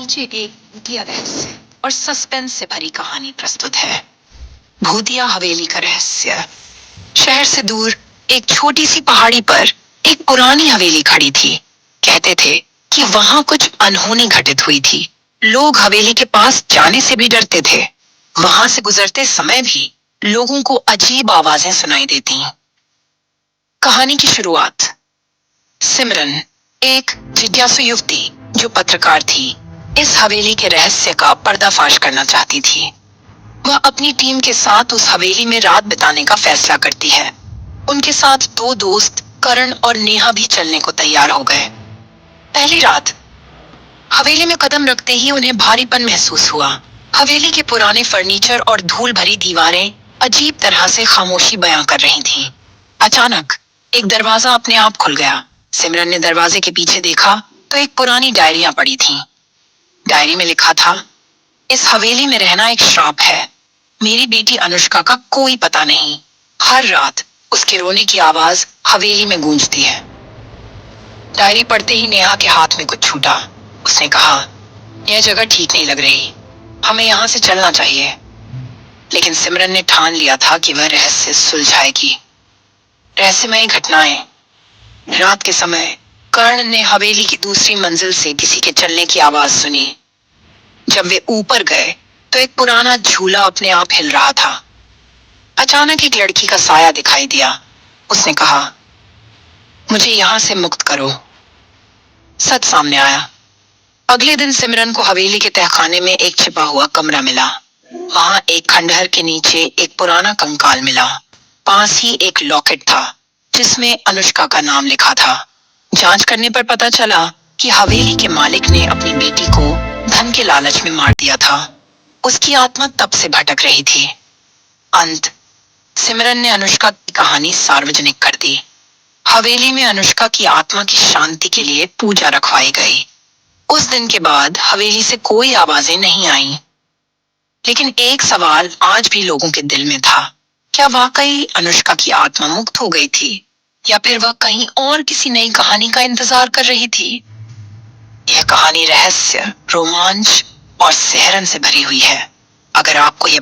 नीचे एक भूतिया रहस्य और सस्पेंस से भरी कहानी प्रस्तुत है। भूतिया हवेली का रहस्य। शहर से दूर एक छोटी सी पहाड़ी पर एक पुरानी हवेली खड़ी थी। कहते थे कि वहां कुछ अनहोनी घटित हुई थी। लोग हवेली के पास जाने से भी डरते थे। वहां से गुजरते समय भी लोगों को अजीब आवाजें सुनाई देती। कहानी की शुरुआत। सिमरन, एक जिज्ञासु युवती जो पत्रकार थी, इस हवेली के रहस्य का पर्दाफाश करना चाहती थी। वह अपनी टीम के साथ उस हवेली में रात बिताने का फैसला करती है। उनके साथ दो दोस्त करण और नेहा भी चलने को तैयार हो गए। पहली रात हवेली में कदम रखते ही उन्हें भारीपन महसूस हुआ। हवेली के पुराने फर्नीचर और धूल भरी दीवारें अजीब तरह से खामोशी बयां कर रही थीं। अचानक एक दरवाजा अपने आप खुल गया। सिमरन ने दरवाजे के पीछे देखा तो एक पुरानी डायरियां पड़ी थीं। डायरी में लिखा था, इस हवेली में रहना एक श्राप है। मेरी बेटी अनुष्का का कोई पता नहीं। हर रात उसके रोने की आवाज हवेली में गूंजती है। डायरी पढ़ते ही नेहा के हाथ में कुछ छूटा। उसने कहा, यह जगह ठीक नहीं लग रही, हमें यहाँ से चलना चाहिए। लेकिन सिमरन ने ठान लिया था कि वह रहस्य सुलझाएगी। रहस्यमयी घटनाएं। रात के समय कर्ण ने हवेली की दूसरी मंजिल से किसी के चलने की आवाज सुनी। जब वे ऊपर गए तो एक पुराना झूला अपने आप हिल रहा था। अचानक एक लड़की का साया दिखाई दिया। उसने कहा, मुझे यहां से मुक्त करो। सच सामने आया। अगले दिन सिमरन को हवेली के तहखाने में एक छिपा हुआ कमरा मिला। वहां एक खंडहर के नीचे एक पुराना कंकाल मिला। पास ही एक लॉकेट था जिसमें अनुष्का का नाम लिखा था। जांच करने पर पता चला कि हवेली के मालिक ने अपनी बेटी को धन के लालच में मार दिया था। उसकी आत्मा तब से भटक रही थी। अंत। सिमरन ने अनुष्का की कहानी सार्वजनिक कर दी। हवेली में अनुष्का की आत्मा की शांति के लिए पूजा रखवाई गई। उस दिन के बाद हवेली से कोई आवाजें नहीं आईं। लेकिन एक सवाल आज भी लोगों के दिल में था, क्या वाकई अनुष्का की आत्मा मुक्त हो गई थी या फिर वह कहीं और किसी नई कहानी का इंतजार कर रही थी? यह कहानी रहस्य, रोमांच और सिहरन से भरी हुई है। अगर आपको यह